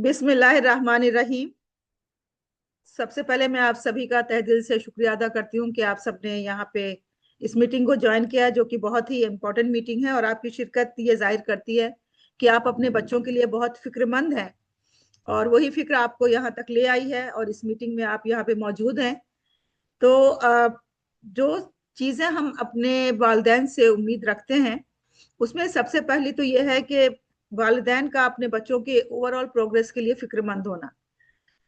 बिस्मिल्लाहिर्रहमानिर्रहीम। सबसे पहले मैं आप सभी का तहे दिल से शुक्रिया अदा करती हूँ कि आप सबने यहाँ पे इस मीटिंग को ज्वाइन किया, जो कि बहुत ही इम्पोर्टेंट मीटिंग है। और आपकी शिरकत ये जाहिर करती है कि आप अपने बच्चों के लिए बहुत फिक्रमंद हैं, और वही फिक्र आपको यहाँ तक ले आई है और इस मीटिंग में आप यहाँ पे मौजूद हैं। तो जो चीज़ें हम अपने वालिदैन से उम्मीद रखते हैं, उसमें सबसे पहली तो यह है कि वालिदैन का अपने बच्चों के ओवरऑल प्रोग्रेस के लिए फिक्रमंद होना,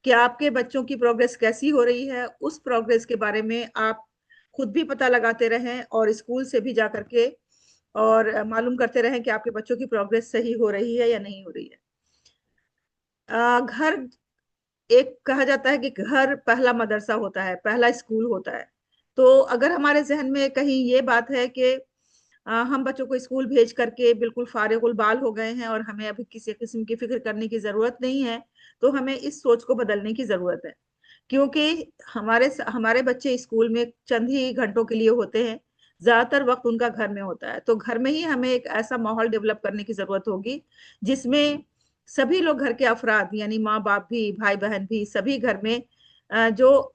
कि आपके बच्चों की प्रोग्रेस कैसी हो रही है। उस प्रोग्रेस के बारे में आप खुद भी पता लगाते रहें और स्कूल से भी जा करके और मालूम करते रहें कि आपके बच्चों की प्रोग्रेस सही हो रही है या नहीं हो रही है। घर, एक कहा जाता है कि घर पहला मदरसा होता है, पहला स्कूल होता है। तो अगर हमारे जहन में कहीं ये बात है कि हम बच्चों को स्कूल भेज करके बिल्कुल फारिगुल बाल हो गए हैं और हमें अभी किसी किस्म की फिक्र करने की जरूरत नहीं है, तो हमें इस सोच को बदलने की जरूरत है। क्योंकि हमारे हमारे बच्चे स्कूल में चंद ही घंटों के लिए होते हैं, ज्यादातर वक्त उनका घर में होता है। तो घर में ही हमें एक ऐसा माहौल डेवलप करने की जरूरत होगी जिसमें सभी लोग, घर के अफराद यानी माँ बाप भी, भाई बहन भी, सभी घर में जो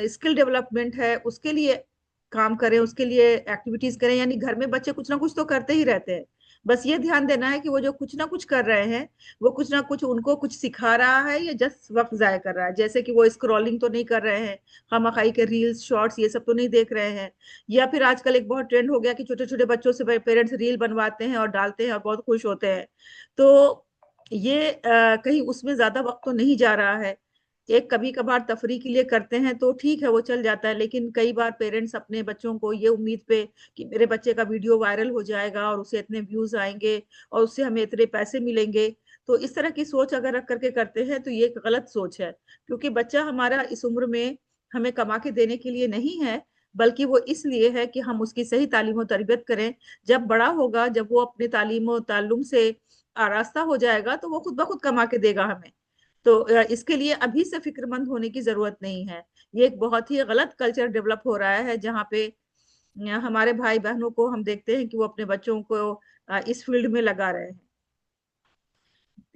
स्किल डेवलपमेंट है उसके लिए काम करें, उसके लिए एक्टिविटीज करें। यानी घर में बच्चे कुछ ना कुछ तो करते ही रहते हैं, बस ये ध्यान देना है कि वो जो कुछ ना कुछ कर रहे हैं, वो कुछ ना कुछ उनको कुछ सिखा रहा है या जस्ट वक्त जाया कर रहा है। जैसे कि वो स्क्रॉलिंग तो नहीं कर रहे हैं, खामखाई के रील्स शॉर्ट्स ये सब तो नहीं देख रहे हैं। या फिर आजकल एक बहुत ट्रेंड हो गया कि छोटे छोटे बच्चों से पेरेंट्स रील बनवाते हैं और डालते हैं और बहुत खुश होते हैं। तो ये कहीं उसमें ज्यादा वक्त तो नहीं जा रहा है। एक कभी कभार तफरी के लिए करते हैं तो ठीक है, वो चल जाता है। लेकिन कई बार पेरेंट्स अपने बच्चों को ये उम्मीद पे कि मेरे बच्चे का वीडियो वायरल हो जाएगा और उसे इतने व्यूज आएंगे और उससे हमें इतने पैसे मिलेंगे, तो इस तरह की सोच अगर रख करके करते हैं तो ये एक गलत सोच है। क्योंकि बच्चा हमारा इस उम्र में हमें कमा के देने के लिए नहीं है, बल्कि वो इसलिए है कि हम उसकी सही तालीम और तरबियत करें। जब बड़ा होगा, जब वो अपने तालीम और ताल्लुम से आरास्ता हो जाएगा, तो वो खुद ब खुद कमा के देगा हमें। तो इसके लिए अभी से फिक्रमंद होने की जरूरत नहीं है। ये एक बहुत ही गलत कल्चर डेवलप हो रहा है, जहाँ पे हमारे भाई बहनों को हम देखते हैं कि वो अपने बच्चों को इस फील्ड में लगा रहे हैं।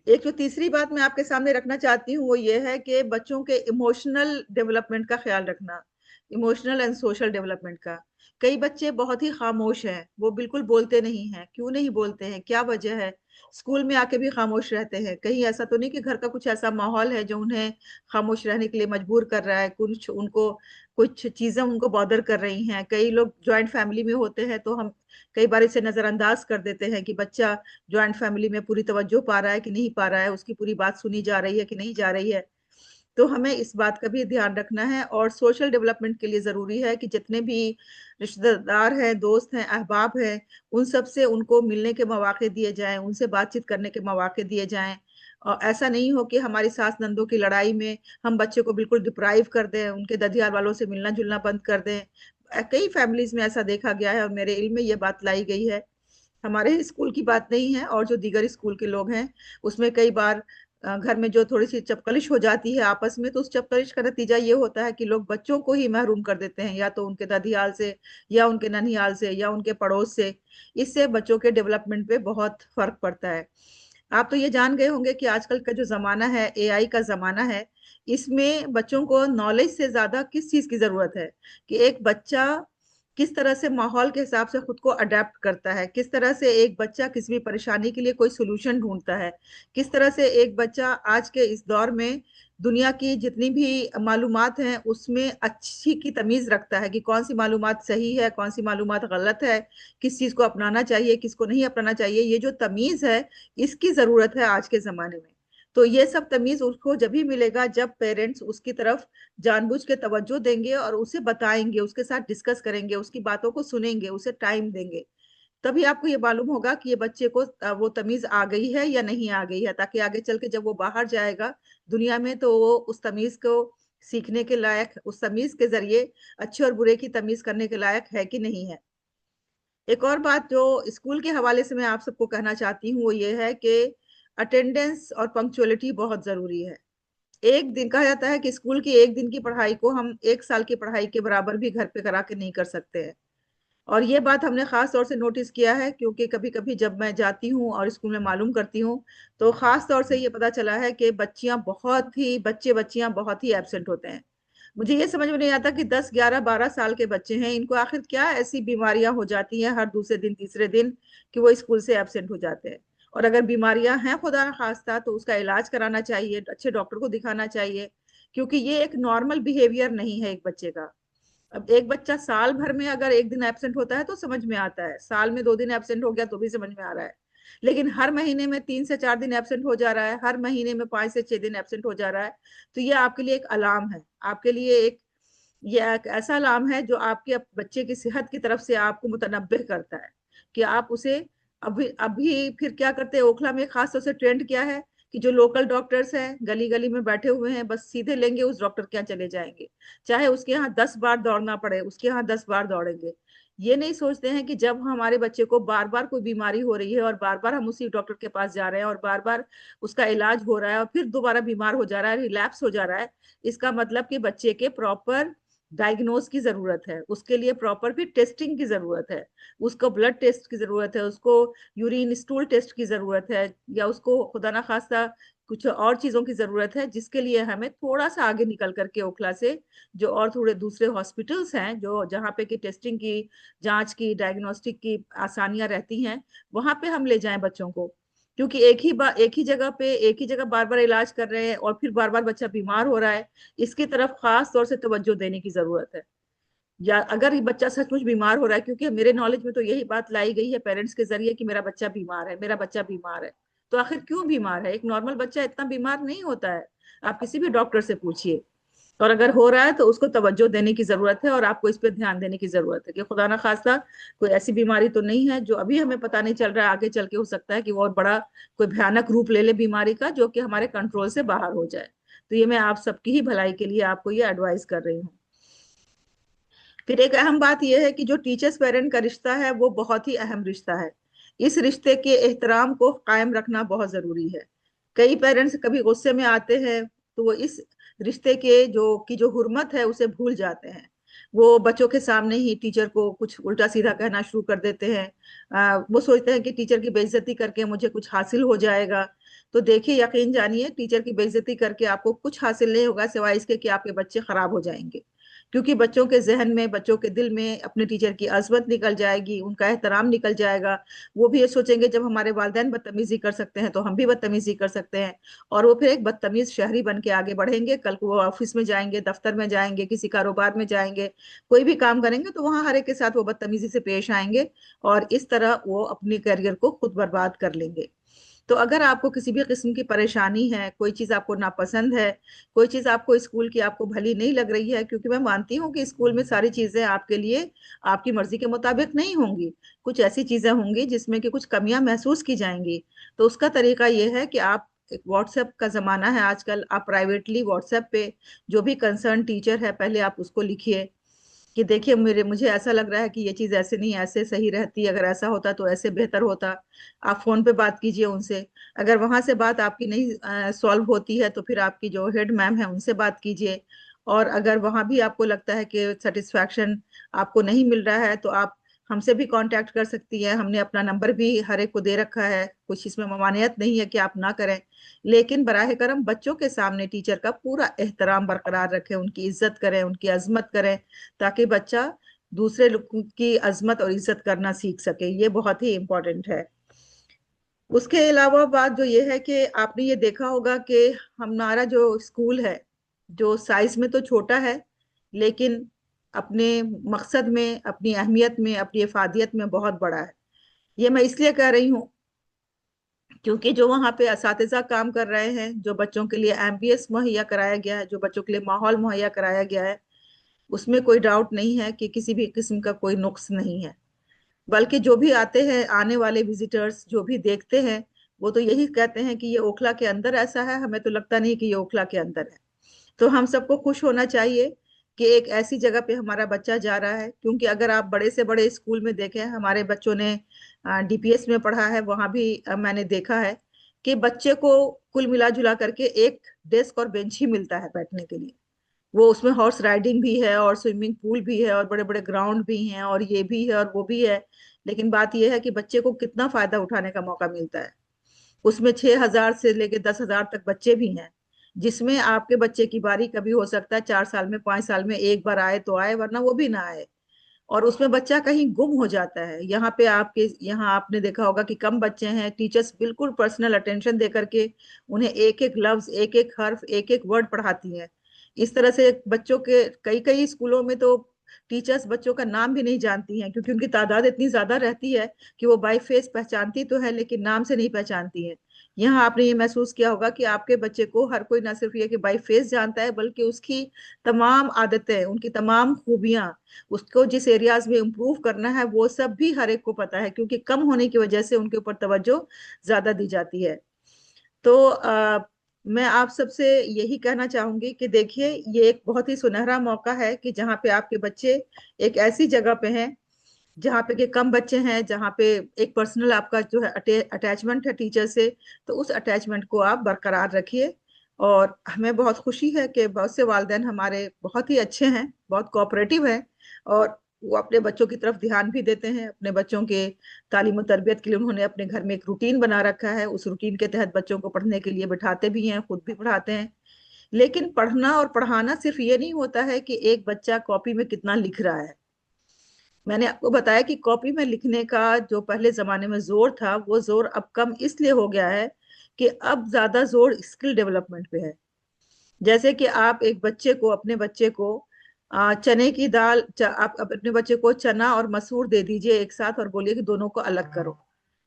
एक जो तीसरी बात मैं आपके सामने रखना चाहती हूँ वो ये है कि बच्चों के इमोशनल डेवलपमेंट का ख्याल रखना, इमोशनल एंड सोशल डेवलपमेंट का। कई बच्चे बहुत ही खामोश हैं, वो बिल्कुल बोलते नहीं हैं। क्यों नहीं बोलते हैं, क्या वजह है? स्कूल में आके भी खामोश रहते हैं। कहीं ऐसा तो नहीं कि घर का कुछ ऐसा माहौल है जो उन्हें खामोश रहने के लिए मजबूर कर रहा है, कुछ उनको कुछ चीजें उनको बॉदर कर रही हैं। कई लोग ज्वाइंट फैमिली में होते हैं तो हम कई बार इसे नजरअंदाज कर देते हैं कि बच्चा ज्वाइंट फैमिली में पूरी तवज्जो पा रहा है कि नहीं पा रहा है, उसकी पूरी बात सुनी जा रही है कि नहीं जा रही है। तो हमें इस बात का भी ध्यान रखना है। और सोशल डेवलपमेंट के लिए जरूरी है कि जितने भी रिश्तेदार हैं, दोस्त हैं, अहबाब हैं, उन सब से उनको मिलने के मौके दिए जाएं, उनसे बातचीत करने के मौके दिए जाएं। और ऐसा नहीं हो कि हमारी सास नंदों की लड़ाई में हम बच्चे को बिल्कुल डिप्राइव कर दें, उनके ददियार वालों से मिलना जुलना बंद कर दें। कई फैमिलीज में ऐसा देखा गया है और मेरे इल्म में ये बात लाई गई है। हमारे ही स्कूल की बात नहीं है, और जो दीगर स्कूल के लोग हैं उसमें कई बार घर में जो थोड़ी सी चपकलिश हो जाती है आपस में, तो उस चपकलिश का नतीजा ये होता है कि लोग बच्चों को ही महरूम कर देते हैं, या तो उनके दादियाल से, या उनके ननिहाल से, या उनके पड़ोस से। इससे बच्चों के डेवलपमेंट पे बहुत फर्क पड़ता है। आप तो ये जान गए होंगे कि आजकल का जो जमाना है, एआई का जमाना है। इसमें बच्चों को नॉलेज से ज्यादा किस चीज की जरूरत है, कि एक बच्चा किस तरह से माहौल के हिसाब से खुद को अडेप्ट करता है, किस तरह से एक बच्चा किसी भी परेशानी के लिए कोई सोल्यूशन ढूंढता है, किस तरह से एक बच्चा आज के इस दौर में दुनिया की जितनी भी मालूमात हैं उसमें अच्छी की तमीज रखता है, कि कौन सी मालूमात सही है, कौन सी मालूमात गलत है, किस चीज को अपनाना चाहिए, किसको नहीं अपनाना चाहिए। ये जो तमीज है, इसकी जरूरत है आज के जमाने में। तो ये सब तमीज उसको जब भी मिलेगा जब पेरेंट्स उसकी तरफ जानबूझ के तवज्जो देंगे और उसे बताएंगे, उसके साथ डिस्कस करेंगे, उसकी बातों को सुनेंगे, उसे टाइम देंगे। तभी आपको ये मालूम होगा कि ये बच्चे को वो तमीज आ गई है या नहीं आ गई है, ताकि आगे चल के जब वो बाहर जाएगा दुनिया में, तो वो उस तमीज को सीखने के लायक, उस तमीज के जरिए अच्छे और बुरे की तमीज करने के लायक है कि नहीं है। एक और बात जो स्कूल के हवाले से मैं आप सबको कहना चाहती हूँ वो ये है कि अटेंडेंस और पंक्चुअलिटी बहुत जरूरी है। एक दिन कहा जाता है कि स्कूल की एक दिन की पढ़ाई को हम एक साल की पढ़ाई के बराबर भी घर पे करा के नहीं कर सकते हैं। और ये बात हमने खास तौर से नोटिस किया है, क्योंकि कभी कभी जब मैं जाती हूँ और स्कूल में मालूम करती हूँ, तो खास तौर से ये पता चला है कि बच्चे बच्चियां बहुत ही एब्सेंट होते हैं। मुझे ये समझ में नहीं आता कि 10 11 12 साल के बच्चे हैं, इनको आखिर क्या ऐसी बीमारियां हो जाती हैं हर दूसरे दिन तीसरे दिन कि वो स्कूल से एब्सेंट हो जाते हैं। और अगर बीमारियां हैं खुदा न खास्ता, तो उसका इलाज कराना चाहिए, अच्छे डॉक्टर को दिखाना चाहिए, क्योंकि ये एक नॉर्मल बिहेवियर नहीं है एक बच्चे का। अब एक बच्चा साल भर में अगर एक दिन एब्सेंट होता है तो समझ में आता है, साल में 2 दिन एब्सेंट हो गया तो भी समझ में आ रहा है। लेकिन हर महीने में 3 से 4 दिन एब्सेंट हो जा रहा है, हर महीने में 5 से 6 दिन एब्सेंट हो जा रहा है, तो ये आपके लिए एक अलार्म है, आपके लिए एक ये एक ऐसा अलार्म है जो आपके बच्चे की सेहत की तरफ से आपको मुतनब्बे करता है कि आप उसे अभी अभी फिर क्या करते हैं। ओखला में खास तौर से ट्रेंड क्या है कि जो लोकल डॉक्टर्स हैं गली गली में बैठे हुए हैं, बस सीधे लेंगे उस डॉक्टर के यहाँ चले जाएंगे, चाहे उसके यहाँ 10 बार दौड़ना पड़े उसके यहाँ 10 बार दौड़ेंगे। ये नहीं सोचते हैं कि जब हमारे बच्चे को बार बार कोई बीमारी हो रही है और बार बार हम उसी डॉक्टर के पास जा रहे हैं और बार बार उसका इलाज हो रहा है और फिर दोबारा बीमार हो जा रहा है, रिलैप्स हो जा रहा है, इसका मतलब कि बच्चे के प्रॉपर डायग्नोज की जरूरत है, उसके लिए प्रॉपर भी टेस्टिंग की जरूरत है, उसको ब्लड टेस्ट की जरूरत है, उसको यूरिन स्टूल टेस्ट की जरूरत है, या उसको खुदा ना खास्ता कुछ और चीजों की जरूरत है, जिसके लिए हमें थोड़ा सा आगे निकल करके ओखला से जो और थोड़े दूसरे हॉस्पिटल्स हैं जो जहाँ पे की टेस्टिंग की, जांच की, डायग्नोस्टिक की आसानियां रहती हैं, वहां पे हम ले जाएं बच्चों को। क्योंकि एक ही जगह बार बार इलाज कर रहे हैं और फिर बार बार बच्चा बीमार हो रहा है, इसकी तरफ खास तौर से तवज्जो देने की जरूरत है। या अगर ये बच्चा सचमुच बीमार हो रहा है, क्योंकि मेरे नॉलेज में तो यही बात लाई गई है पेरेंट्स के जरिए कि मेरा बच्चा बीमार है, मेरा बच्चा बीमार है, तो आखिर क्यों बीमार है? एक नॉर्मल बच्चा इतना बीमार नहीं होता है, आप किसी भी डॉक्टर से पूछिए। और अगर हो रहा है तो उसको तवज्जो देने की जरूरत है, और आपको इस पर ध्यान देने की जरूरत है कि खुदा ना खास्ता कोई ऐसी बीमारी तो नहीं है जो अभी हमें पता नहीं चल रहा है, आगे चल के हो सकता है कि वो और बड़ा कोई भयानक रूप ले ले बीमारी का, जो कि हमारे कंट्रोल से बाहर हो जाए। तो ये मैं आप सबकी ही भलाई के लिए आपको ये एडवाइस कर रही हूँ। फिर एक अहम बात यह है कि जो टीचर्स पेरेंट का रिश्ता है वो बहुत ही अहम रिश्ता है। इस रिश्ते के एहतराम को कायम रखना बहुत जरूरी है। कई पेरेंट्स कभी गुस्से में आते हैं तो वो इस रिश्ते के जो हुर्मत है उसे भूल जाते हैं। वो बच्चों के सामने ही टीचर को कुछ उल्टा सीधा कहना शुरू कर देते हैं। वो सोचते हैं कि टीचर की बेइज्जती करके मुझे कुछ हासिल हो जाएगा। तो देखिए, यकीन जानिए, टीचर की बेइज्जती करके आपको कुछ हासिल नहीं होगा सिवाय इसके कि आपके बच्चे खराब हो जाएंगे। क्योंकि बच्चों के जहन में, बच्चों के दिल में अपने टीचर की अजमत निकल जाएगी, उनका एहतराम निकल जाएगा। वो भी ये सोचेंगे जब हमारे वालिदैन बदतमीजी कर सकते हैं तो हम भी बदतमीजी कर सकते हैं। और वो फिर एक बदतमीज शहरी बन के आगे बढ़ेंगे। कल को वो ऑफिस में जाएंगे, दफ्तर में जाएंगे, किसी कारोबार में जाएंगे, कोई भी काम करेंगे तो वहां हर एक के साथ वो बदतमीजी से पेश आएंगे, और इस तरह वो अपनी करियर को खुद बर्बाद कर लेंगे। तो अगर आपको किसी भी किस्म की परेशानी है, कोई चीज आपको नापसंद है, कोई चीज आपको स्कूल की आपको भली नहीं लग रही है, क्योंकि मैं मानती हूँ कि स्कूल में सारी चीजें आपके लिए आपकी मर्जी के मुताबिक नहीं होंगी, कुछ ऐसी चीजें होंगी जिसमें कि कुछ कमियां महसूस की जाएंगी। तो उसका तरीका यह है कि आप, एक व्हाट्सएप का जमाना है आजकल, आप प्राइवेटली व्हाट्सएप पे जो भी कंसर्न टीचर है पहले आप उसको लिखिए कि देखिए मुझे ऐसा लग रहा है कि ये चीज ऐसे नहीं, ऐसे सही रहती, अगर ऐसा होता तो ऐसे बेहतर होता। आप फोन पे बात कीजिए उनसे। अगर वहां से बात आपकी नहीं सॉल्व होती है तो फिर आपकी जो हेड मैम है उनसे बात कीजिए। और अगर वहां भी आपको लगता है कि सेटिस्फैक्शन आपको नहीं मिल रहा है तो आप हमसे भी कांटेक्ट कर सकती है। हमने अपना नंबर भी हर एक को दे रखा है, कुछ इसमें ममानियत नहीं है कि आप ना करें। लेकिन बराह करम बच्चों के सामने टीचर का पूरा एहतराम बरकरार रखें, उनकी इज्जत करें, उनकी अजमत करें, ताकि बच्चा दूसरे लोगों की अजमत और इज्जत करना सीख सके। ये बहुत ही इम्पोर्टेंट है। उसके अलावा बात जो ये है कि आपने ये देखा होगा कि हमारा जो स्कूल है, जो साइज में तो छोटा है, लेकिन अपने मकसद में, अपनी अहमियत में, अपनी इफादियत में बहुत बड़ा है। ये मैं इसलिए कह रही हूँ क्योंकि जो वहाँ पे असातिज़ा काम कर रहे हैं, जो बच्चों के लिए एम्बियंस मुहैया कराया गया है, जो बच्चों के लिए माहौल मुहैया कराया गया है, उसमें कोई डाउट नहीं है कि किसी भी किस्म का कोई नुक्स नहीं है। बल्कि जो भी आते हैं, आने वाले विजिटर्स जो भी देखते हैं, वो तो यही कहते हैं कि ये ओखला के अंदर ऐसा है, हमें तो लगता नहीं कि ये ओखला के अंदर है। तो हम सबको खुश होना चाहिए कि एक ऐसी जगह पे हमारा बच्चा जा रहा है। क्योंकि अगर आप बड़े से बड़े स्कूल में देखें, हमारे बच्चों ने डीपीएस में पढ़ा है, वहां भी मैंने देखा है कि बच्चे को कुल मिला जुला करके एक डेस्क और बेंच ही मिलता है बैठने के लिए। वो उसमें हॉर्स राइडिंग भी है और स्विमिंग पूल भी है और बड़े बड़े ग्राउंड भी हैं और ये भी है और वो भी है। लेकिन बात ये है कि बच्चे को कितना फायदा उठाने का मौका मिलता है। उसमें 6,000 से लेके 10,000 तक बच्चे भी हैं, जिसमें आपके बच्चे की बारी कभी हो सकता है 4 साल में 5 साल में एक बार आए तो आए, वरना वो भी ना आए। और उसमें बच्चा कहीं गुम हो जाता है। यहाँ पे आपके यहाँ आपने देखा होगा कि कम बच्चे हैं, टीचर्स बिल्कुल पर्सनल अटेंशन दे करके उन्हें एक एक लफ्ज, एक एक हर्फ, एक एक वर्ड पढ़ाती हैं। इस तरह से बच्चों के कई कई स्कूलों में तो टीचर्स बच्चों का नाम भी नहीं जानती हैं, क्योंकि उनकी तादाद इतनी ज्यादा रहती है कि वो बाय फेस पहचानती तो है लेकिन नाम से नहीं पहचानती है। यहाँ आपने ये महसूस किया होगा कि आपके बच्चे को हर कोई ना सिर्फ ये कि बाय फेस जानता है, बल्कि उसकी तमाम आदतें, उनकी तमाम खूबियां, उसको जिस एरियाज में इम्प्रूव करना है वो सब भी हर एक को पता है, क्योंकि कम होने की वजह से उनके ऊपर तवज्जो ज्यादा दी जाती है। तो मैं आप सबसे यही कहना चाहूंगी कि देखिए, ये एक बहुत ही सुनहरा मौका है कि जहाँ पे आपके बच्चे एक ऐसी जगह पे हैं जहाँ पे कि कम बच्चे हैं, जहाँ पे एक पर्सनल आपका जो है अटैचमेंट है टीचर से, तो उस अटैचमेंट को आप बरकरार रखिए। और हमें बहुत खुशी है कि बहुत से वालिदैन हमारे बहुत ही अच्छे हैं, बहुत कोऑपरेटिव हैं, और वो अपने बच्चों की तरफ ध्यान भी देते हैं। अपने बच्चों के तालीम और तरबियत के लिए उन्होंने अपने घर में एक रूटीन बना रखा है, उस रूटीन के तहत बच्चों को पढ़ने के लिए बिठाते भी हैं, खुद भी पढ़ाते हैं। लेकिन पढ़ना और पढ़ाना सिर्फ ये नहीं होता है कि एक बच्चा कॉपी में कितना लिख रहा है। मैंने आपको बताया कि कॉपी में लिखने का जो पहले जमाने में जोर था, वो जोर अब कम इसलिए हो गया है कि अब ज्यादा जोर स्किल डेवलपमेंट पे है। जैसे कि आप एक बच्चे को, अपने बच्चे को चने की दाल, आप अपने बच्चे को चना और मसूर दे दीजिए एक साथ और बोलिए कि दोनों को अलग करो,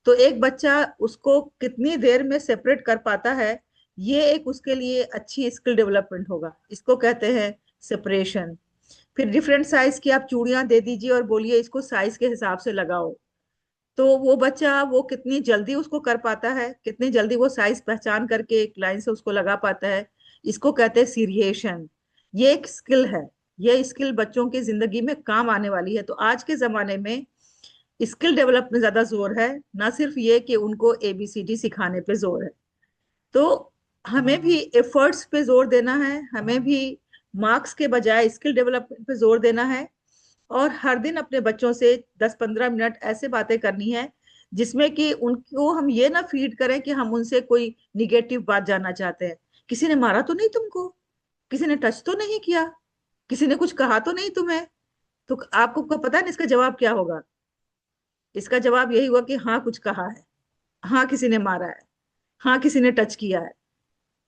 तो एक बच्चा उसको कितनी देर में सेपरेट कर पाता है, ये एक उसके लिए अच्छी स्किल डेवलपमेंट होगा। इसको कहते हैं सेपरेशन। फिर डिफरेंट साइज की आप चूड़ियां दे दीजिए और बोलिए इसको साइज के हिसाब से लगाओ, तो वो बच्चा वो कितनी जल्दी उसको कर पाता है, कितनी जल्दी वो साइज पहचान करके एक लाइन से उसको लगा पाता है। इसको कहते हैं सीरिएशन। ये एक स्किल है। ये स्किल बच्चों की जिंदगी में काम आने वाली है। तो आज के जमाने में स्किल डेवलप में ज्यादा जोर है, ना सिर्फ ये कि उनको एबीसीडी सिखाने पे जोर है। तो हमें भी एफर्ट्स पे जोर देना है, हमें भी मार्क्स के बजाय स्किल डेवलपमेंट पे जोर देना है। और हर दिन अपने बच्चों से 10-15 मिनट ऐसे बातें करनी है जिसमें कि उनको हम ये ना फीड करें कि हम उनसे कोई निगेटिव बात जानना चाहते हैं। किसी ने मारा तो नहीं तुमको, किसी ने टच तो नहीं किया, किसी ने कुछ कहा तो नहीं तुम्हें? तो आपको को पता है ना इसका जवाब क्या होगा? इसका जवाब यही हुआ कि हाँ कुछ कहा है, हाँ किसी ने मारा है, हाँ किसी ने टच किया है।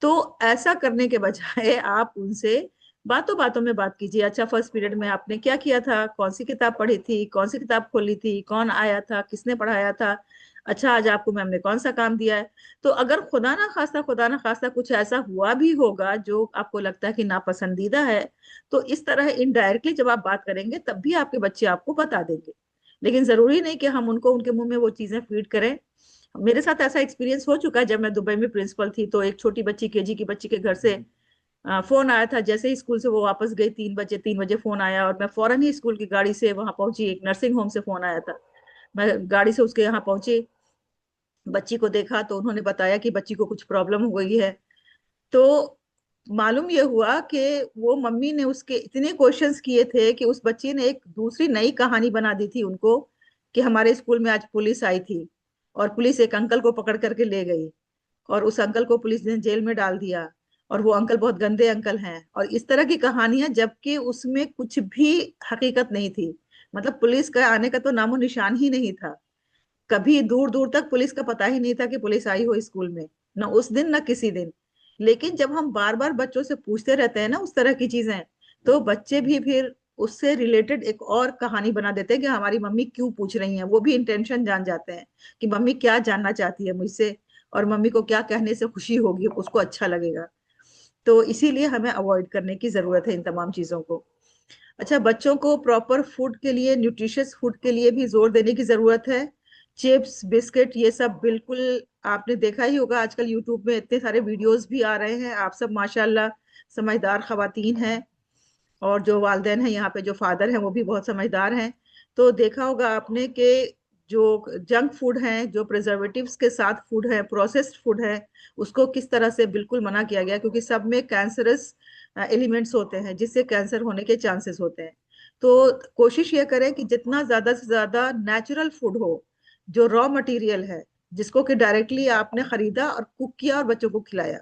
तो ऐसा करने के बजाय आप उनसे बातों बातों में बात कीजिए। अच्छा, फर्स्ट पीरियड में आपने क्या किया था, कौन सी किताब पढ़ी थी, कौन सी किताब खोली थी, कौन आया था, किसने पढ़ाया था, अच्छा आज आपको मैम ने कौन सा काम दिया है। तो अगर खुदा ना खास्ता कुछ ऐसा हुआ भी होगा जो आपको लगता है कि नापसंदीदा है, तो इस तरह इनडायरेक्टली जब आप बात करेंगे तब भी आपके बच्चे आपको बता देंगे। लेकिन जरूरी नहीं कि हम उनको उनके मुंह में वो चीजें फीड करें। मेरे साथ ऐसा एक्सपीरियंस हो चुका है। जब मैं दुबई में प्रिंसिपल थी तो एक छोटी बच्ची, केजी की बच्ची के घर से फोन आया था। जैसे ही स्कूल से वो वापस गई, 3 बजे, 3 बजे फोन आया और मैं फौरन ही स्कूल की गाड़ी से वहां पहुंची। एक नर्सिंग होम से फोन आया था, मैं गाड़ी से उसके यहाँ पहुंची, बच्ची को देखा तो उन्होंने बताया कि बच्ची को कुछ प्रॉब्लम हो गई है। तो मालूम ये हुआ कि वो मम्मी ने उसके इतने क्वेश्चंस किए थे कि उस बच्ची ने एक दूसरी नई कहानी बना दी थी उनको, कि हमारे स्कूल में आज पुलिस आई थी और पुलिस एक अंकल को पकड़ करके ले गई और उस अंकल को पुलिस ने जेल में डाल दिया और वो अंकल बहुत गंदे अंकल हैं, और इस तरह की कहानियां, जबकि उसमें कुछ भी हकीकत नहीं थी। मतलब पुलिस का आने का तो नामो निशान ही नहीं था। कभी दूर दूर तक पुलिस का पता ही नहीं था कि पुलिस आई हो स्कूल में, ना उस दिन ना किसी दिन। लेकिन जब हम बार बार बच्चों से पूछते रहते हैं ना उस तरह की चीजें, तो बच्चे भी फिर उससे रिलेटेड एक और कहानी बना देते हैं कि हमारी मम्मी क्यों पूछ रही हैं। वो भी इंटेंशन जान जाते हैं कि मम्मी क्या जानना चाहती है मुझसे, और मम्मी को क्या कहने से खुशी होगी, उसको अच्छा लगेगा। तो इसीलिए हमें अवॉइड करने की जरूरत है इन तमाम चीजों को। अच्छा, बच्चों को प्रॉपर फूड के लिए, न्यूट्रिशियस फूड के लिए भी जोर देने की जरूरत है। चिप्स, बिस्किट, ये सब बिल्कुल, आपने देखा ही होगा आजकल यूट्यूब में इतने सारे वीडियोस भी आ रहे हैं। आप सब माशाल्लाह समझदार खवातीन हैं, और जो वालदेन हैं यहाँ पे, जो फादर हैं, वो भी बहुत समझदार हैं। तो देखा होगा आपने कि जो जंक फूड हैं, जो प्रिजर्वेटिव्स के साथ फूड है, प्रोसेस्ड फूड है, उसको किस तरह से बिल्कुल मना किया गया, क्योंकि सब में कैंसरस एलिमेंट्स होते हैं जिससे कैंसर होने के चांसेस होते हैं। तो कोशिश ये करें कि जितना ज्यादा से ज्यादा नेचुरल फूड हो, जो रॉ मटेरियल है, जिसको कि डायरेक्टली आपने खरीदा और कुक किया और बच्चों को खिलाया,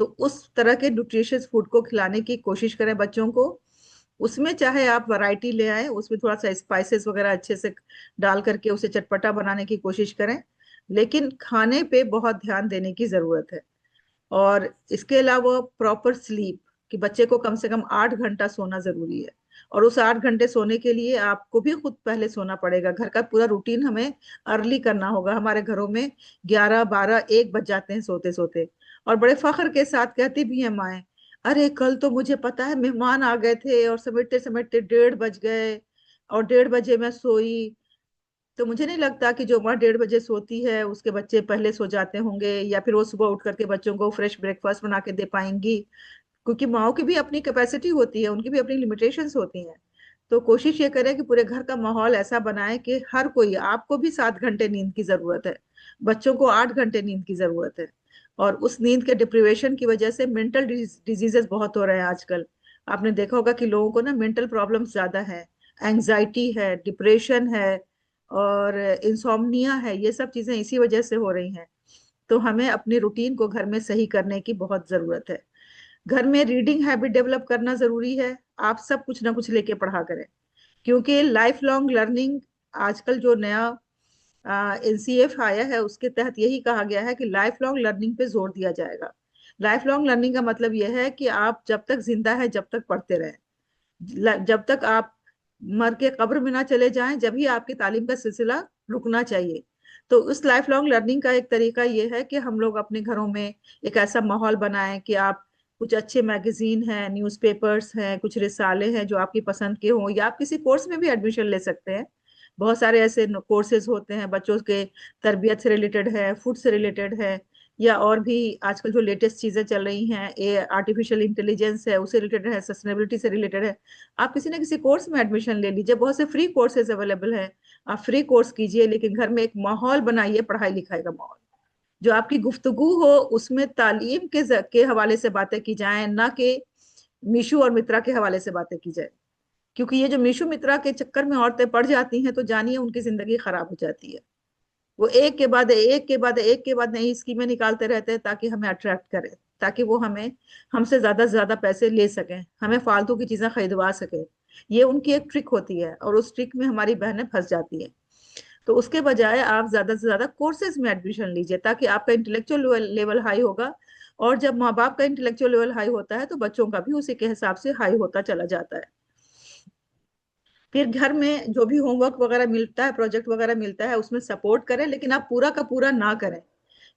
तो उस तरह के न्यूट्रिशियस फूड को खिलाने की कोशिश करें बच्चों को। उसमें चाहे आप वैरायटी ले आए, उसमें थोड़ा सा स्पाइसेस वगैरह अच्छे से डाल करके उसे चटपटा बनाने की कोशिश करें, लेकिन खाने पे बहुत ध्यान देने की जरूरत है। और इसके अलावा प्रॉपर स्लीप, कि बच्चे को कम से कम 8 घंटा सोना जरूरी है। और उस 8 घंटे सोने के लिए आपको भी खुद पहले सोना पड़ेगा। घर का पूरा रूटीन हमें अर्ली करना होगा। हमारे घरों में 11, 12, 1 बज जाते हैं सोते सोते। और बड़े फख्र के साथ कहती भी हैं माएँ, अरे कल तो मुझे पता है मेहमान आ गए थे और समेटते समेटते 1:30 बज गए और 1:30 बजे मैं सोई। तो मुझे नहीं लगता कि जो माँ 1:30 बजे सोती है उसके बच्चे पहले सो जाते होंगे, या फिर वो सुबह उठ करके बच्चों को फ्रेश ब्रेकफास्ट बना के दे पाएंगी। क्योंकि माओ की भी अपनी कैपेसिटी होती है, उनकी भी अपनी लिमिटेशंस होती हैं। तो कोशिश ये करें कि पूरे घर का माहौल ऐसा बनाए कि हर कोई, आपको भी 7 घंटे नींद की जरूरत है, बच्चों को 8 घंटे नींद की जरूरत है। और उस नींद के डिप्रिवेशन की वजह से मेंटल डिजीजेस बहुत हो रहे हैं आजकल। आपने देखा होगा कि लोगों को ना मेंटल प्रॉब्लम्स ज्यादा है, एंजाइटी है, डिप्रेशन है और इंसोम्निया है। ये सब चीजें इसी वजह से हो रही हैं। तो हमें अपनी रूटीन को घर में सही करने की बहुत जरूरत है। घर में रीडिंग हैबिट डेवलप करना जरूरी है। आप सब कुछ ना कुछ लेके पढ़ा करें, क्योंकि लाइफ लॉन्ग लर्निंग, आजकल जो नया एनसीएफ आया है उसके तहत यही कहा गया है कि लाइफ लॉन्ग लर्निंग पे जोर दिया जाएगा। लाइफ लॉन्ग लर्निंग का मतलब यह है कि आप जब तक जिंदा है जब तक पढ़ते रहें, जब तक आप मर के कब्र में ना चले जाएं, जब ही आपकी तालीम का सिलसिला रुकना चाहिए। तो उस लाइफ लॉन्ग लर्निंग का एक तरीका ये है कि हम लोग अपने घरों में एक ऐसा माहौल बनाएं कि आप कुछ अच्छे मैगजीन हैं, न्यूज़पेपर्स हैं, कुछ रिसाले हैं जो आपकी पसंद के हों, या आप किसी कोर्स में भी एडमिशन ले सकते हैं। बहुत सारे ऐसे कोर्सेज होते हैं बच्चों के, तरबियत से रिलेटेड है, फूड से रिलेटेड है, या और भी आजकल जो लेटेस्ट चीजें चल रही हैं, ए आर्टिफिशियल इंटेलिजेंस है, उससे रिलेटेड है, सस्टेनेबिलिटी से रिलेटेड है। आप किसी न किसी कोर्स में एडमिशन ले लीजिए, बहुत से फ्री कोर्सेज अवेलेबल हैं। आप फ्री कोर्स कीजिए, लेकिन घर में एक माहौल बनाइए, पढ़ाई लिखाई का माहौल। जो आपकी गुफ्तगू हो उसमें तालीम के हवाले से बातें की जाएं, ना कि मीशू और मित्रा के हवाले से बातें की जाए। क्योंकि ये जो मीशू मित्रा के चक्कर में औरतें पड़ जाती हैं तो जानिए उनकी जिंदगी खराब हो जाती है। वो एक के बाद एक के बाद एक के बाद नई स्कीमें निकालते रहते हैं ताकि हमें अट्रैक्ट करें, ताकि वो हमें, हमसे ज्यादा से ज्यादा पैसे ले सकें, हमें फालतू की चीजें खरीदवा सके। ये उनकी एक ट्रिक होती है और उस ट्रिक में हमारी बहनें फंस जाती हैं। तो उसके बजाय आप ज्यादा से ज्यादा कोर्सेज में एडमिशन लीजिए, ताकि आपका इंटेलेक्चुअल लेवल हाई होगा। और जब माँ बाप का इंटेलेक्चुअल लेवल हाई होता है तो बच्चों का भी उसी के हिसाब से हाई होता चला जाता है। फिर घर में जो भी होमवर्क वगैरह मिलता है, प्रोजेक्ट वगैरह मिलता है, उसमें सपोर्ट करें, लेकिन आप पूरा का पूरा ना करें।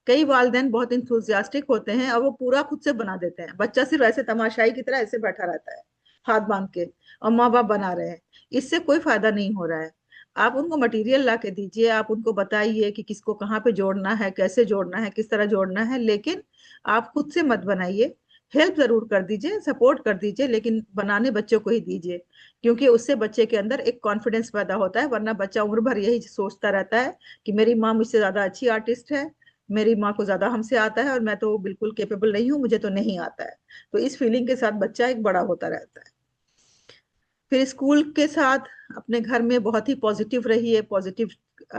कई वालिदैन बहुत इंथुजियास्टिक होते हैं और वो पूरा खुद से बना देते हैं, बच्चा सिर्फ ऐसे तमाशाई की तरह ऐसे बैठा रहता है हाथ बांध के, और माँ बाप बना रहे हैं। इससे कोई फायदा नहीं हो रहा है। आप उनको मटेरियल ला के दीजिए, आप उनको बताइए कि किसको कहाँ पे जोड़ना है, कैसे जोड़ना है, किस तरह जोड़ना है, लेकिन आप खुद से मत बनाइए। हेल्प जरूर कर दीजिए, सपोर्ट कर दीजिए, लेकिन बनाने बच्चों को ही दीजिए। क्योंकि उससे बच्चे के अंदर एक कॉन्फिडेंस पैदा होता है, वरना बच्चा उम्र भर यही सोचता रहता है कि मेरी माँ मुझसे ज्यादा अच्छी आर्टिस्ट है, मेरी माँ को ज्यादा हमसे आता है और मैं तो बिल्कुल केपेबल नहीं हूँ, मुझे तो नहीं आता है। तो इस फीलिंग के साथ बच्चा एक बड़ा होता रहता है। फिर स्कूल के साथ अपने घर में बहुत ही पॉजिटिव रहिए, पॉजिटिव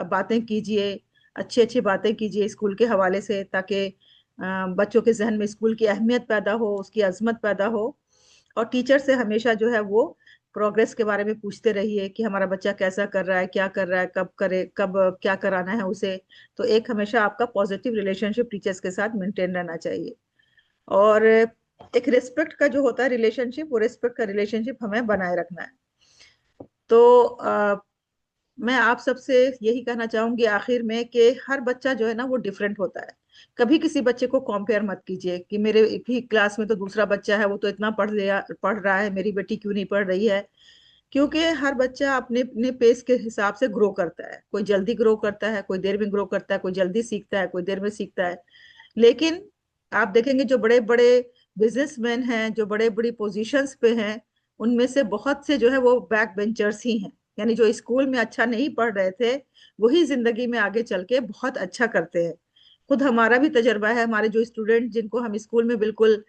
बातें कीजिए, अच्छी अच्छी बातें कीजिए स्कूल के हवाले से, ताकि बच्चों के जहन में स्कूल की अहमियत पैदा हो, उसकी अजमत पैदा हो। और टीचर से हमेशा जो है वो प्रोग्रेस के बारे में पूछते रहिए कि हमारा बच्चा कैसा कर रहा है, क्या कर रहा है, कब करे, कब क्या कराना है उसे। तो एक हमेशा आपका पॉजिटिव रिलेशनशिप टीचर्स के साथ मेंटेन रहना चाहिए। और एक रिस्पेक्ट का जो होता है रिलेशनशिप, वो रिस्पेक्ट का रिलेशनशिप हमें बनाए रखना है। तो मैं आप सबसे यही कहना चाहूंगी आखिर में कि हर बच्चा जो है ना वो डिफरेंट होता है। कभी किसी बच्चे को कंपेयर मत कीजिए कि मेरे एक ही क्लास में तो दूसरा बच्चा है, वो तो इतना पढ़ रहा है, मेरी बेटी क्यों नहीं पढ़ रही है। क्योंकि हर बच्चा अपने अपने पेस के हिसाब से ग्रो करता है। कोई जल्दी ग्रो करता है, कोई देर में ग्रो करता है, कोई जल्दी सीखता है, कोई देर में सीखता है। लेकिन आप देखेंगे जो बड़े बड़े बिजनेसमैन हैं, जो बड़े बड़ी पोजीशंस पे हैं, उनमें से बहुत से जो है वो बैक बेंचर्स ही हैं। यानी जो स्कूल में अच्छा नहीं पढ़ रहे थे, वही जिंदगी में आगे चल के बहुत अच्छा करते हैं। खुद हमारा भी तजर्बा है, हमारे जो स्टूडेंट जिनको हम स्कूल में बिल्कुल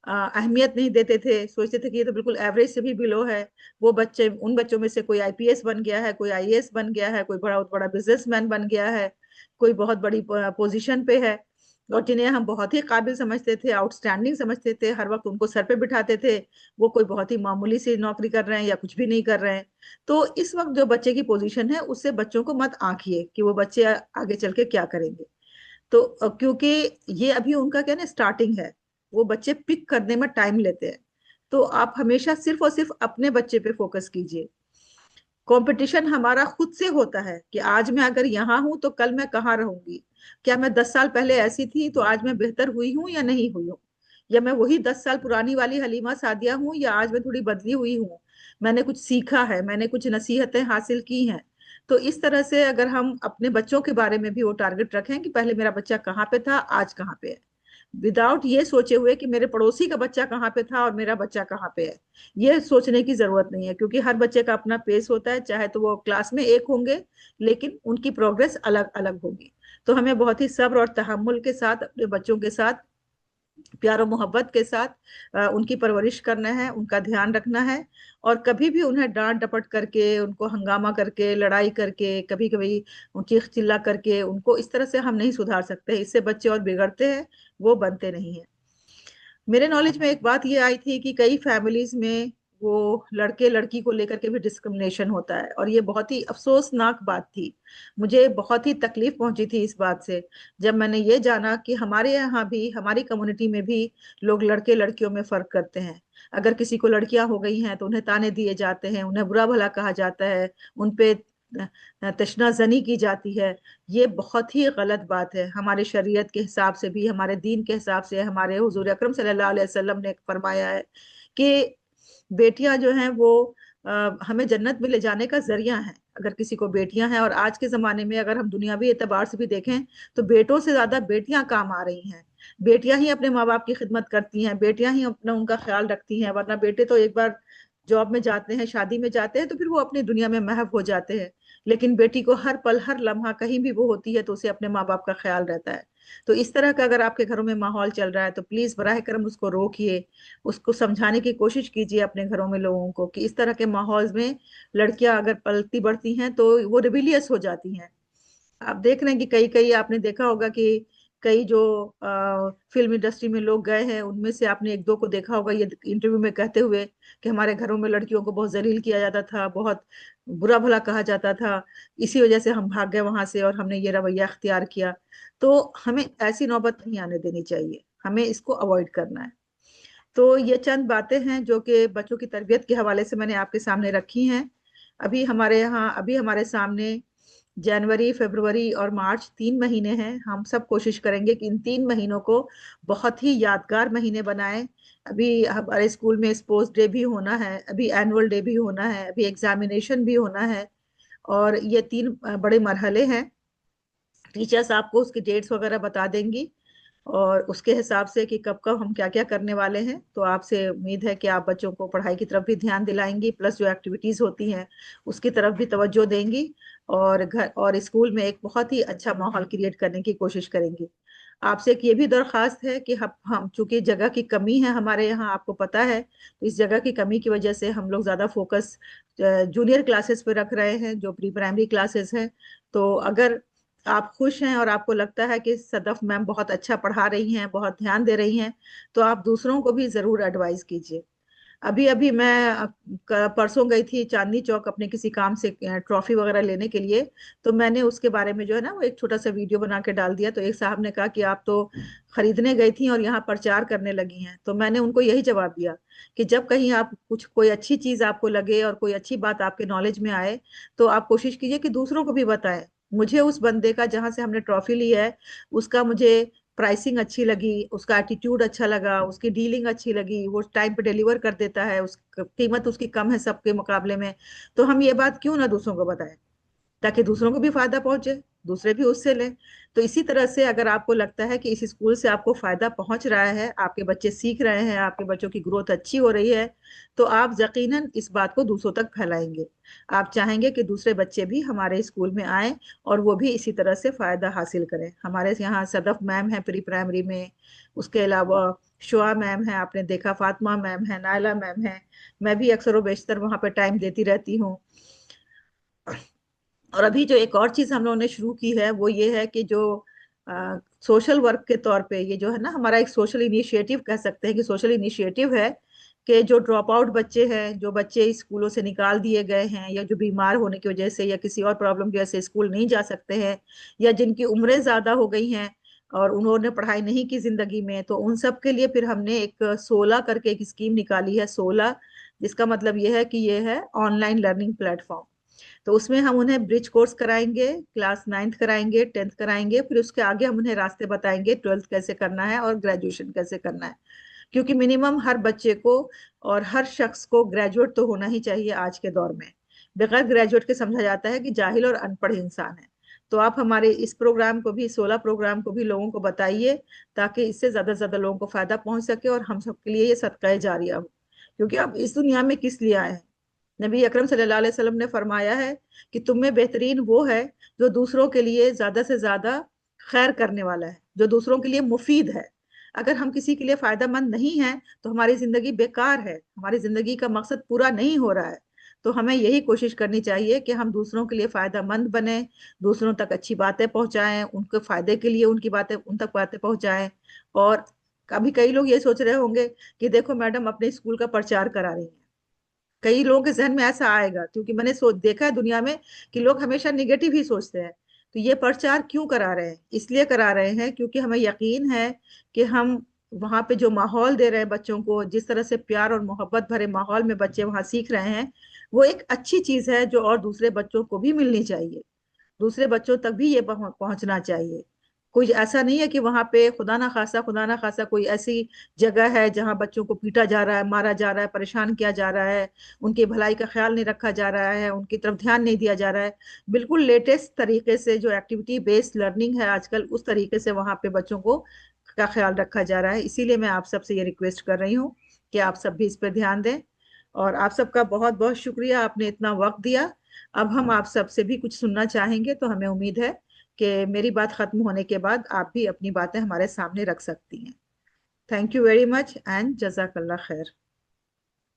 अहमियत नहीं देते थे, सोचते थे कि ये तो बिल्कुल एवरेज से भी बिलो है। वो बच्चे, उन बच्चों में से कोई आईपीएस बन गया है, कोई आईएएस बन गया है, कोई बड़ा बड़ा बिजनेसमैन बन गया है, कोई बहुत बड़ी पोजीशन पे है, और जिन्हें हम बहुत ही काबिल समझते थे, आउटस्टैंडिंग समझते थे, हर वक्त उनको सर पे बिठाते थे, वो कोई बहुत ही मामूली सी नौकरी कर रहे हैं या कुछ भी नहीं कर रहे हैं। तो इस वक्त जो बच्चे की पोजीशन है, उससे बच्चों को मत आंकिए कि वो बच्चे आगे चल के क्या करेंगे। तो क्योंकि ये अभी उनका क्या ना स्टार्टिंग है, वो बच्चे पिक करने में टाइम लेते हैं। तो आप हमेशा सिर्फ और सिर्फ अपने बच्चे पे फोकस कीजिए। कंपटीशन हमारा खुद से होता है कि आज मैं अगर यहाँ हूं तो कल मैं कहाँ रहूंगी। क्या मैं 10 साल पहले ऐसी थी तो आज मैं बेहतर हुई हूँ या नहीं हुई हूँ, या मैं वही 10 साल पुरानी वाली हलीमा सादिया हूँ, या आज मैं थोड़ी बदली हुई हूँ, मैंने कुछ सीखा है, मैंने कुछ नसीहतें हासिल की हैं। तो इस तरह से अगर हम अपने बच्चों के बारे में भी वो टारगेट रखें कि पहले मेरा बच्चा कहाँ पे था, आज कहाँ पे है, विदाउट ये सोचे हुए कि मेरे पड़ोसी का बच्चा कहाँ पे था और मेरा बच्चा कहाँ पे है। ये सोचने की जरूरत नहीं है, क्योंकि हर बच्चे का अपना पेस होता है, चाहे तो वो क्लास में एक होंगे, लेकिन उनकी प्रोग्रेस अलग अलग होगी। तो हमें बहुत ही सब्र और तहम्मुल के साथ अपने बच्चों के साथ, प्यार और मोहब्बत के साथ उनकी परवरिश करना है, उनका ध्यान रखना है। और कभी भी उन्हें डांट डपट करके, उनको हंगामा करके, लड़ाई करके, कभी कभी चीख चिल्ला करके उनको इस तरह से हम नहीं सुधार सकते। इससे बच्चे और बिगड़ते हैं, वो बनते नहीं हैं। मेरे नॉलेज में एक बात ये आई थी कि कई फैमिलीज में वो लड़के लड़की को लेकर के भी डिस्क्रिमिनेशन होता है, और ये बहुत ही अफसोसनाक बात थी। मुझे बहुत ही तकलीफ पहुंची थी इस बात से, जब मैंने ये जाना कि हमारे यहाँ भी, हमारी कम्युनिटी में भी लोग लड़के लड़कियों में फर्क करते हैं। अगर किसी को लड़कियां हो गई हैं तो उन्हें ताने दिए जाते हैं, उन्हें बुरा भला कहा जाता है, उनपे तशनाजनी की जाती है। ये बहुत ही गलत बात है। हमारे शरीयत के हिसाब से भी, हमारे दीन के हिसाब से, हमारे हुजूर अकरम सल्लल्लाहु अलैहि वसल्लम ने फरमाया है कि बेटियां जो हैं वो हमें जन्नत में ले जाने का जरिया है, अगर किसी को बेटियां हैं। और आज के जमाने में अगर हम दुनियावी एतबार से भी देखें तो बेटों से ज्यादा बेटियां काम आ रही हैं। बेटियां ही अपने माँ बाप की खिदमत करती हैं, बेटियां ही अपना उनका ख्याल रखती हैं, वरना बेटे तो एक बार जॉब में जाते हैं, शादी में जाते हैं, तो फिर वो अपनी दुनिया में महव हो जाते हैं। लेकिन बेटी को हर पल हर लम्हा कहीं भी वो होती है तो उसे अपने माँ बाप का ख्याल रहता है। तो इस तरह का अगर आपके घरों में माहौल चल रहा है तो प्लीज बराह करम उसको रोकिए, उसको समझाने की कोशिश कीजिए अपने घरों में लोगों को कि इस तरह के माहौल में लड़कियां अगर पलती बढ़ती हैं तो वो रिबिलियस हो जाती हैं। आप देख रहे हैं कि कई कई आपने देखा होगा कि कई जो फिल्म इंडस्ट्री में लोग गए हैं, उनमें से आपने एक दो को देखा होगा ये इंटरव्यू में कहते हुए कि हमारे घरों में लड़कियों को बहुत जलील किया जाता था, बहुत बुरा भला कहा जाता था, इसी वजह से हम भाग गए वहां से और हमने ये रवैया अख्तियार किया। तो हमें ऐसी नौबत नहीं आने देनी चाहिए, हमें इसको अवॉइड करना है। तो ये चंद बातें हैं जो कि बच्चों की तरबियत के हवाले से मैंने आपके सामने रखी हैं। अभी हमारे सामने जनवरी, फरवरी और मार्च 3 महीने हैं। हम सब कोशिश करेंगे कि इन 3 महीनों को बहुत ही यादगार महीने बनाएं। अभी हमारे स्कूल में स्पोर्ट्स डे भी होना है, अभी एनुअल डे भी होना है, अभी एग्जामिनेशन भी होना है, और ये 3 बड़े मरहले हैं। टीचर्स आपको उसकी डेट्स वगैरह बता देंगी, और उसके हिसाब से कि कब कब हम क्या क्या करने वाले हैं। तो आपसे उम्मीद है कि आप बच्चों को पढ़ाई की तरफ भी ध्यान दिलाएंगी, प्लस जो एक्टिविटीज होती हैं उसकी तरफ भी तवज्जो देंगी, और घर और स्कूल में एक बहुत ही अच्छा माहौल क्रिएट करने की कोशिश करेंगी। आपसे एक ये भी दरख्वास्त है कि हम चूंकि जगह की कमी है हमारे यहाँ, आपको पता है, तो इस जगह की कमी की वजह से हम लोग ज्यादा फोकस जूनियर क्लासेस पे रख रहे हैं, जो प्री प्राइमरी क्लासेस हैं। तो अगर आप खुश हैं और आपको लगता है कि सदफ मैम बहुत अच्छा पढ़ा रही हैं, बहुत ध्यान दे रही हैं, तो आप दूसरों को भी जरूर एडवाइस कीजिए। अभी अभी मैं परसों गई थी चांदनी चौक अपने किसी काम से ट्रॉफी वगैरह लेने के लिए। तो मैंने उसके बारे में जो है ना वो एक छोटा सा वीडियो बना के डाल दिया। तो एक साहब ने कहा कि आप तो खरीदने गई थी और यहाँ प्रचार करने लगी हैं। तो मैंने उनको यही जवाब दिया कि जब कहीं आप कुछ कोई अच्छी चीज आपको लगे और कोई अच्छी बात आपके नॉलेज में आए, तो आप कोशिश कीजिए कि दूसरों को भी बताएं। मुझे उस बंदे का, जहां से हमने ट्रॉफी ली है, उसका मुझे प्राइसिंग अच्छी लगी, उसका एटीट्यूड अच्छा लगा, उसकी डीलिंग अच्छी लगी, वो टाइम पे डिलीवर कर देता है, उस कीमत उसकी कम है सबके मुकाबले में। तो हम ये बात क्यों ना दूसरों को बताएं, ताकि दूसरों को भी फायदा पहुंचे, दूसरे भी उससे लें। तो इसी तरह से अगर आपको लगता है कि इस स्कूल से आपको फायदा पहुंच रहा है, आपके बच्चे सीख रहे हैं, आपके बच्चों की ग्रोथ अच्छी हो रही है, तो आप यकीनन इस बात को दूसरों तक फैलाएंगे। आप चाहेंगे कि दूसरे बच्चे भी हमारे स्कूल में आए और वो भी इसी तरह से फायदा हासिल करें। हमारे यहाँ सदफ मैम है प्री प्राइमरी में, उसके अलावा शुआ मैम है, आपने देखा, फातिमा मैम है, नायला मैम है। मैं भी अक्सर व बेशतर वहाँ पे टाइम देती रहती हूँ। और अभी जो एक और चीज हम लोगों ने शुरू की है वो ये है कि जो सोशल वर्क के तौर पे, ये जो है ना हमारा एक सोशल इनिशिएटिव कह सकते हैं कि सोशल इनिशिएटिव है, कि जो ड्रॉप आउट बच्चे हैं, जो बच्चे स्कूलों से निकाल दिए गए हैं, या जो बीमार होने की वजह से या किसी और प्रॉब्लम की वजह से स्कूल नहीं जा सकते हैं, या जिनकी उम्रें ज्यादा हो गई हैं और उन्होंने पढ़ाई नहीं की जिंदगी में, तो उन सब के लिए फिर हमने एक 16 करके एक स्कीम निकाली है, 16। जिसका मतलब ये है कि ये है ऑनलाइन लर्निंग प्लेटफॉर्म। तो उसमें हम उन्हें ब्रिज कोर्स कराएंगे, क्लास 9th कराएंगे, 10th कराएंगे, फिर उसके आगे हम उन्हें रास्ते बताएंगे 12th कैसे करना है और ग्रेजुएशन कैसे करना है। क्योंकि मिनिमम हर बच्चे को और हर शख्स को ग्रेजुएट तो होना ही चाहिए आज के दौर में। बगैर ग्रेजुएट के समझा जाता है कि जाहिल और अनपढ़ इंसान है। तो आप हमारे इस प्रोग्राम को भी, 16 प्रोग्राम को भी लोगों को बताइए, ताकि इससे ज्यादा से ज्यादा लोगों को फायदा पहुंच सके और हम सबके लिए ये सदका जारिया हो। क्योंकि अब इस दुनिया में किस लिए आए हैं? नबी अकरम सल्लल्लाहु अलैहि वसल्लम ने फरमाया है कि तुम में बेहतरीन वो है जो दूसरों के लिए ज्यादा से ज्यादा खैर करने वाला है, जो दूसरों के लिए मुफीद है। अगर हम किसी के लिए फायदेमंद नहीं हैं तो हमारी जिंदगी बेकार है, हमारी जिंदगी का मकसद पूरा नहीं हो रहा है। तो हमें यही कोशिश करनी चाहिए कि हम दूसरों के लिए फायदेमंद बने, दूसरों तक अच्छी बातें पहुंचाएं, उनके फायदे के लिए उनकी बातें उन तक बातें पहुंचाएं। और अभी कई लोग ये सोच रहे होंगे कि देखो मैडम अपने स्कूल का प्रचार करा रही हैं। कई लोगों के जहन में ऐसा आएगा, क्योंकि मैंने सोच देखा है दुनिया में कि लोग हमेशा निगेटिव ही सोचते हैं। तो ये प्रचार क्यों करा रहे हैं? इसलिए करा रहे हैं क्योंकि हमें यकीन है कि हम वहाँ पे जो माहौल दे रहे हैं बच्चों को, जिस तरह से प्यार और मोहब्बत भरे माहौल में बच्चे वहाँ सीख रहे हैं, वो एक अच्छी चीज है जो और दूसरे बच्चों को भी मिलनी चाहिए। दूसरे बच्चों तक भी ये पहुंचना चाहिए। कोई ऐसा नहीं है कि वहां पे खुदा ना खासा कोई ऐसी जगह है जहां बच्चों को पीटा जा रहा है, मारा जा रहा है, परेशान किया जा रहा है, उनकी भलाई का ख्याल नहीं रखा जा रहा है, उनकी तरफ ध्यान नहीं दिया जा रहा है। बिल्कुल लेटेस्ट तरीके से जो एक्टिविटी बेस्ड लर्निंग है आजकल, उस तरीके से वहां पे बच्चों को का ख्याल रखा जा रहा है। इसीलिए मैं आप सबसे ये रिक्वेस्ट कर रही हूँ कि आप सब भी इस पर ध्यान दें। और आप सबका बहुत बहुत शुक्रिया, आपने इतना वक्त दिया। अब हम आप सबसे भी कुछ सुनना चाहेंगे, तो हमें उम्मीद है कि मेरी बात खत्म होने के बाद आप भी अपनी बातें हमारे सामने रख सकती हैं। Thank you very much and जजाकल्ला खैर।